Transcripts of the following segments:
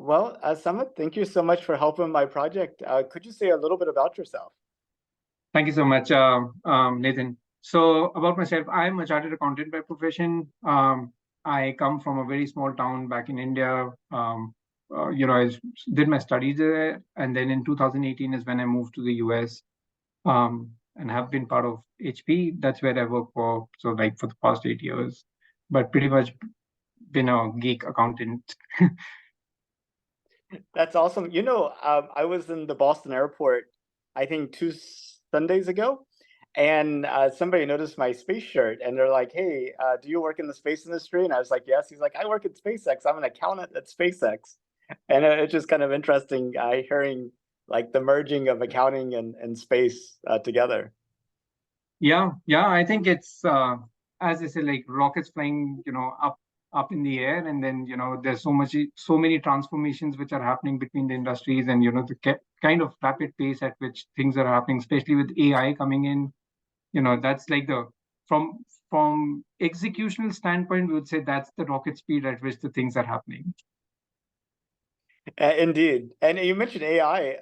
Well, Sumit, thank you so much for helping my project. Could you say a little bit about yourself? Thank you so much, Nathan. So, about myself, I'm a chartered accountant by profession. I come from a very small town back in India. I did my studies there, and then in 2018 is when I moved to the US, and have been part of HP. That's where I work for, so like for the past 8 years, but pretty much been a geek accountant. That's awesome. I was in the Boston airport, I think two Sundays ago, and somebody noticed my space shirt, and they're like, "Hey, do you work in the space industry?" And I was like, "Yes." He's like, "I work at SpaceX. I'm an accountant at SpaceX," and it's just kind of interesting hearing like the merging of accounting and space together. Yeah, I think it's as I said, like rockets flying, up in the air, and then there's so many transformations which are happening between the industries, and the kind of rapid pace at which things are happening, especially with AI coming in. That's like the from from executional standpoint, we would say that's the rocket speed at which the things are happening. Indeed, and you mentioned AI.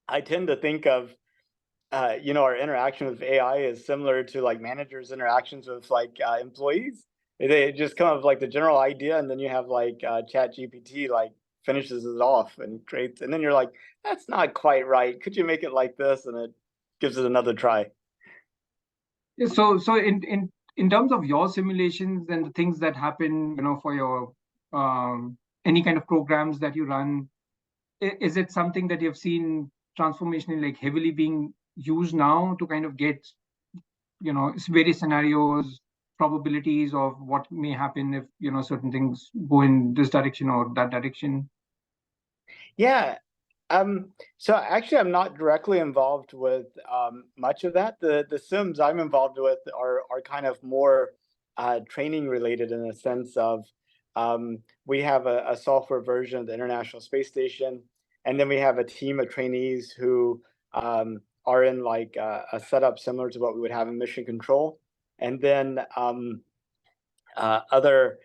I tend to think of our interaction with AI is similar to like managers' interactions with like employees. They just come up with like the general idea, and then you have like Chat GPT like finishes it off and creates, and then you're like, that's not quite right. Could you make it like this? And it gives it another try. Yeah, so in terms of your simulations and the things that happen, for your any kind of programs that you run, is it something that you've seen transformationally, like heavily being used now to kind of get, various scenarios, probabilities of what may happen if, certain things go in this direction or that direction? Yeah. So actually, I'm not directly involved with much of that. The sims I'm involved with are kind of more training related in a sense of we have a software version of the International Space Station, and then we have a team of trainees who are in like a setup similar to what we would have in mission control, and then other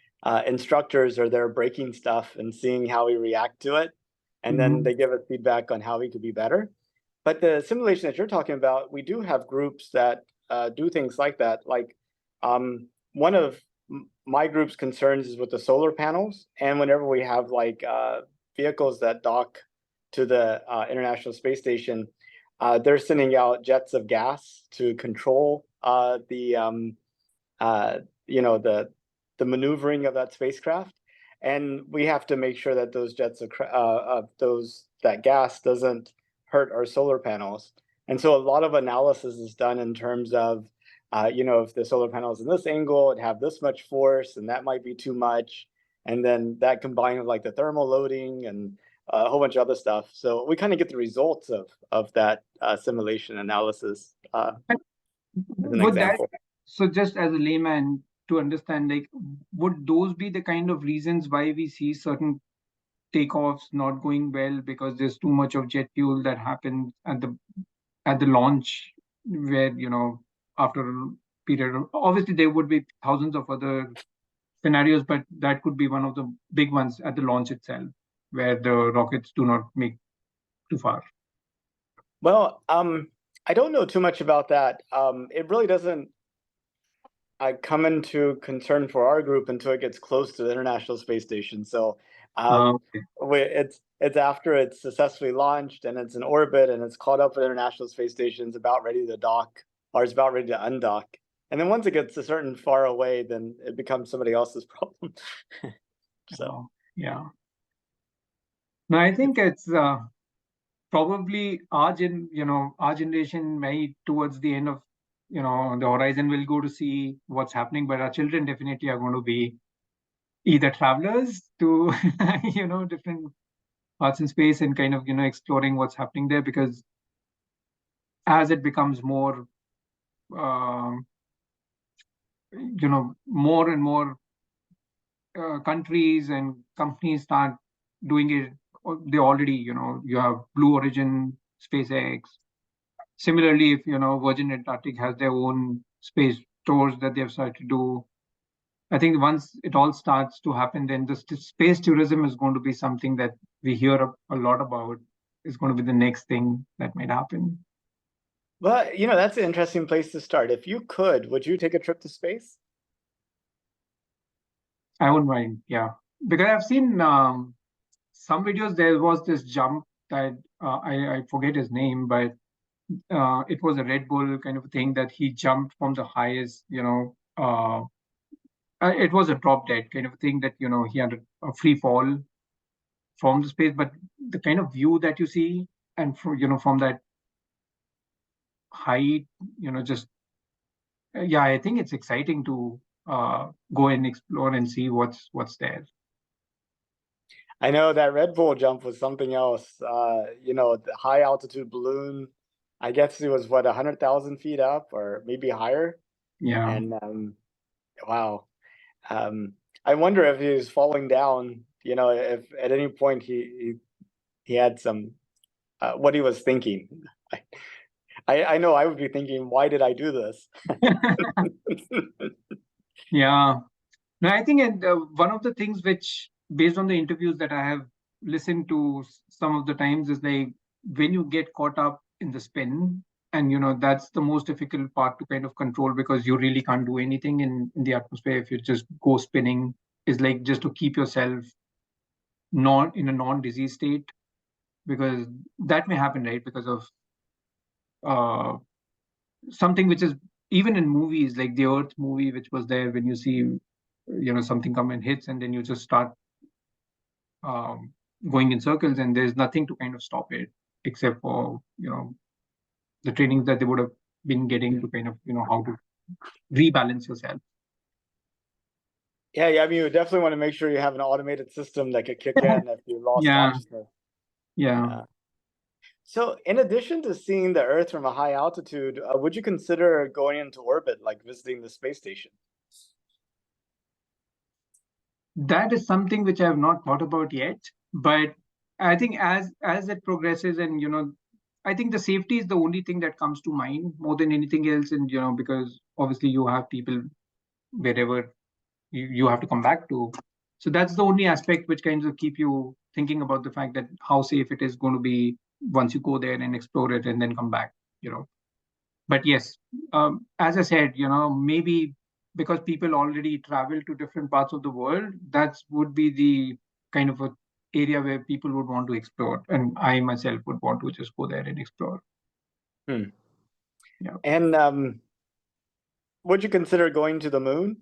instructors are there breaking stuff and seeing how we react to it, and then Mhm. they give us feedback on how we could be better. But the simulation that you're talking about, we do have groups that do things like that. Like one of my group's concerns is with the solar panels, and whenever we have like vehicles that dock to the International Space Station, they're sending out jets of gas to control uh, you know the the maneuvering of that spacecraft, and we have to make sure that those jets of those that gas doesn't hurt our solar panels. And so a lot of analysis is done in terms of if the solar panel is in this angle, it have this much force, and that might be too much, and then that combined with like the thermal loading and a whole bunch of other stuff. So we kind of get the results of that simulation analysis as an Would that, example. so just as a layman to understand, like, would those be the kind of reasons why we see certain takeoffs not going well because there's too much of jet fuel that happens at the launch, where after a period obviously there would be thousands of other scenarios, but that could be one of the big ones at the launch itself, where the rockets do not make too far. Well, I don't know too much about that. It really doesn't come into concern for our group until it gets close to the International Space Station. So Okay. it's after it's successfully launched and it's in orbit and it's caught up with the International Space Station, it's about ready to dock or it's about ready to undock. And then once it gets a certain far away, then it becomes somebody else's problem. So. Yeah. No, I think it's probably our generation may towards the end of the horizon will go to see what's happening, but our children definitely are going to be either travelers to different parts in space and kind of exploring what's happening there, because as it becomes more um, more and more countries and companies start doing it. They already, you have Blue Origin, SpaceX. Similarly, if Virgin Atlantic has their own space tours that they've started to do, I think once it all starts to happen, then the space tourism is going to be something that we hear a lot about. Is going to be the next thing that might happen. Well, that's an interesting place to start. If you could, would you take a trip to space? I wouldn't mind, yeah, because I've seen some videos. There was this jump that I forget his name, but it was a Red Bull kind of thing that he jumped from the highest, it was a drop dead kind of thing that, he had a free fall from the space, but the kind of view that you see and from that height, just, yeah, I think it's exciting to go and explore and see what's there. I know that Red Bull jump was something else. The high altitude balloon, I guess it was what, 100,000 feet up or maybe higher. Yeah. And wow. I wonder if he was falling down, if at any point he had some what he was thinking. I know I would be thinking, why did I do this? Yeah. No, I think one of the things which, based on the interviews that I have listened to some of the times, is like when you get caught up in the spin, and that's the most difficult part to kind of control because you really can't do anything in the atmosphere if you just go spinning. Is like just to keep yourself not in a non-disease state because that may happen, right? Because of uh, something which is even in movies like the Earth movie, which was there when you see something come and hits and then you just start um, going in circles and there's nothing to kind of stop it except for the trainings that they would have been getting to kind of how to rebalance yourself. Yeah, I mean, you definitely want to make sure you have an automated system that could kick in if you lost Yeah, consciousness. yeah. Yeah. So, in addition to seeing the Earth from a high altitude, would you consider going into orbit, like visiting the space station? That is something which I have not thought about yet, but I think as it progresses and I think the safety is the only thing that comes to mind more than anything else, and because obviously you have people wherever you have to come back to. So that's the only aspect which kind of keep you thinking about the fact that how safe it is going to be once you go there and explore it and then come back. But yes, as I said, maybe because people already travel to different parts of the world, that would be the kind of a area where people would want to explore, and I myself would want to just go there and explore. Hmm. Yeah. And would you consider going to the moon?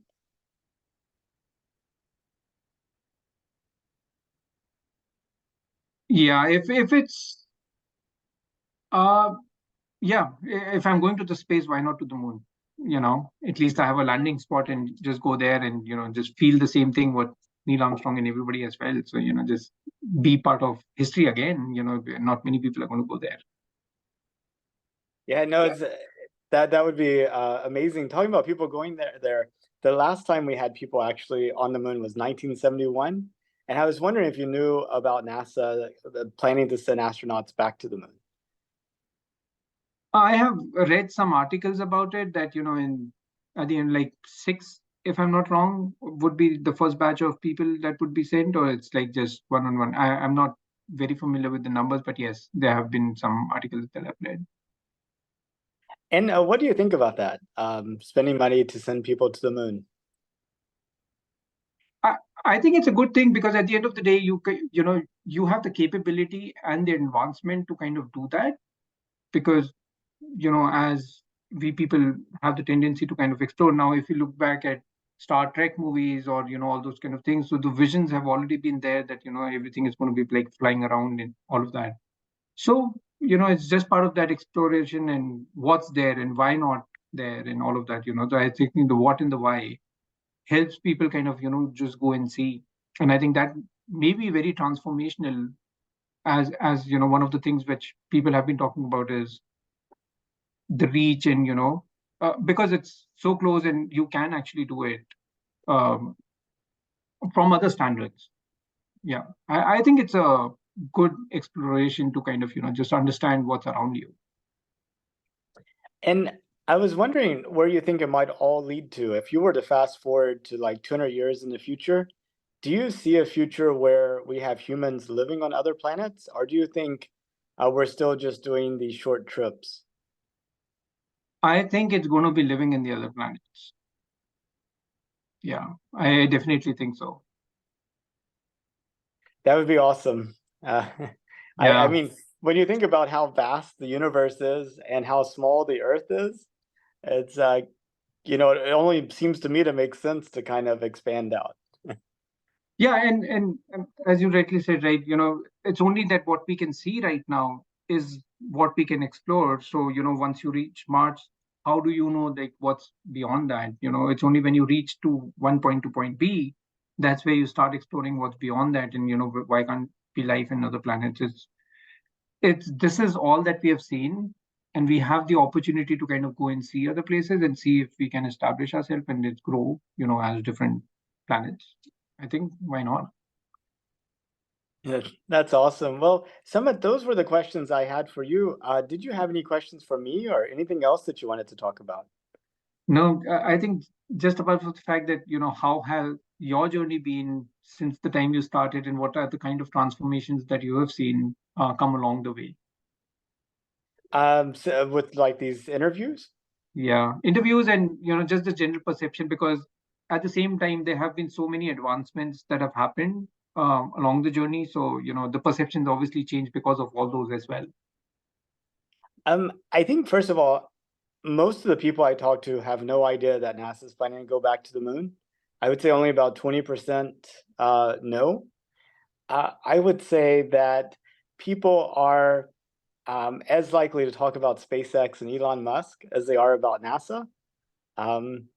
Yeah, if it's uh yeah, if I'm going to the space, why not to the moon? At least I have a landing spot and just go there and just feel the same thing what Neil Armstrong and everybody as well. So just be part of history again. Not many people are going to go there. Yeah, no, it's that would be amazing. Talking about people going there, the last time we had people actually on the moon was 1971, and I was wondering if you knew about NASA planning to send astronauts back to the moon. I have read some articles about it that in at the end like six, if I'm not wrong, would be the first batch of people that would be sent, or it's like just one on one. I'm not very familiar with the numbers, but yes, there have been some articles that I've read. And what do you think about that? Spending money to send people to the moon? I, I think it's a good thing because at the end of the day, you have the capability and the advancement to kind of do that because as we people have the tendency to kind of explore. Now if you look back at Star Trek movies or all those kind of things, so the visions have already been there that everything is going to be like flying around and all of that. So it's just part of that exploration and what's there and why not there and all of that. So I think the what and the why helps people kind of just go and see, and I think that may be very transformational. As one of the things which people have been talking about is the reach and because it's so close and you can actually do it um, from other standards. Yeah, I think it's a good exploration to kind of just understand what's around you. And I was wondering where you think it might all lead to. If you were to fast forward to like 200 years in the future, do you see a future where we have humans living on other planets, or do you think we're still just doing these short trips? I think it's going to be living in the other planets. Yeah, I definitely think so. That would be awesome. Uh, I Yeah. mean, when you think about how vast the universe is and how small the Earth is, it's it only seems to me to make sense to kind of expand out. Yeah, and as you rightly said, right, it's only that what we can see right now is what we can explore. So, once you reach Mars, how do you know like what's beyond that? It's only when you reach to one point to point B, that's where you start exploring what's beyond that. And why can't be life in other planets? It's this is all that we have seen, and we have the opportunity to kind of go and see other places and see if we can establish ourselves and let's grow, as different planets. I think why not? Yeah, that's awesome. Well, Sumit, those were the questions I had for you. Did you have any questions for me or anything else that you wanted to talk about? No, I think just about the fact that, how has your journey been since the time you started, and what are the kind of transformations that you have seen come along the way? So with like these interviews? Yeah, interviews and, just the general perception, because at the same time, there have been so many advancements that have happened along the journey. So, the perceptions obviously change because of all those as well. I think first of all, most of the people I talk to have no idea that NASA is planning to go back to the moon. I would say only about 20% know. I would say that people are as likely to talk about SpaceX and Elon Musk as they are about NASA. Um,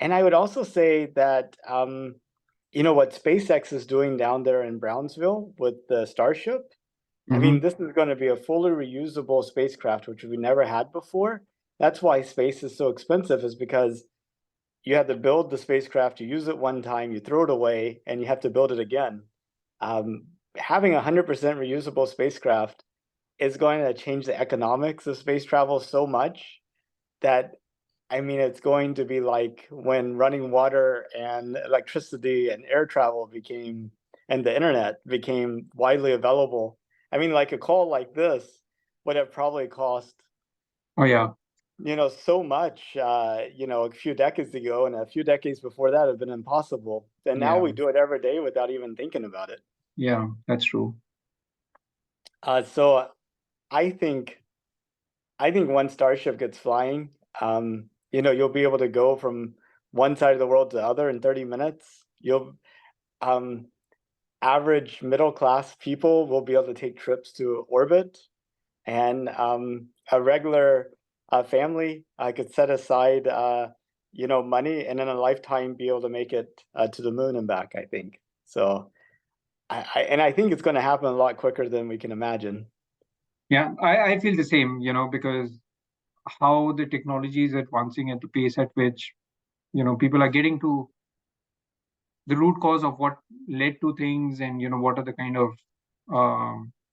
and I would also say that what SpaceX is doing down there in Brownsville with the Starship. I mean, Hmm. this is going to be a fully reusable spacecraft, which we never had before. That's why space is so expensive, is because you have to build the spacecraft, you use it one time, you throw it away, and you have to build it again. Having a 100% reusable spacecraft is going to change the economics of space travel so much that I mean, it's going to be like when running water and electricity and air travel became, and the internet became widely available. I mean, like a call like this would have probably cost, Oh, yeah. so much, a few decades ago, and a few decades before that have been impossible. And now Yeah. we do it every day without even thinking about it. Yeah. That's true. So I think I think once Starship gets flying, you'll be able to go from one side of the world to the other in 30 minutes. You'll um, Average middle class people will be able to take trips to orbit, and a regular family could set aside, money, and in a lifetime be able to make it to the moon and back. I think so. I think it's going to happen a lot quicker than we can imagine. Yeah. I feel the same, because how the technology is advancing at the pace at which, people are getting to the root cause of what led to things, and what are the kind of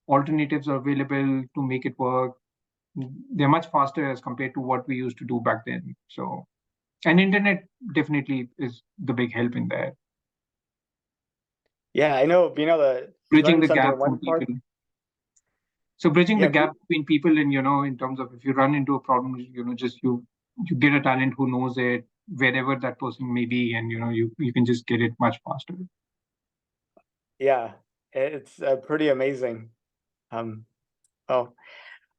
alternatives available to make it work. They're much faster as compared to what we used to do back then. So, and internet definitely is the big help in that, Yeah, I know. To bridging learn the something gap in for one people. part. So bridging the Yeah, gap between people, and in terms of if you run into a problem, just you get a talent who knows it wherever that person may be, and you can just get it much faster. yeah, it's pretty amazing. Um, oh,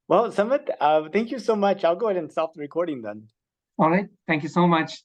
well, Sumit, thank you so much. I'll go ahead and stop the recording then. All right, thank you so much.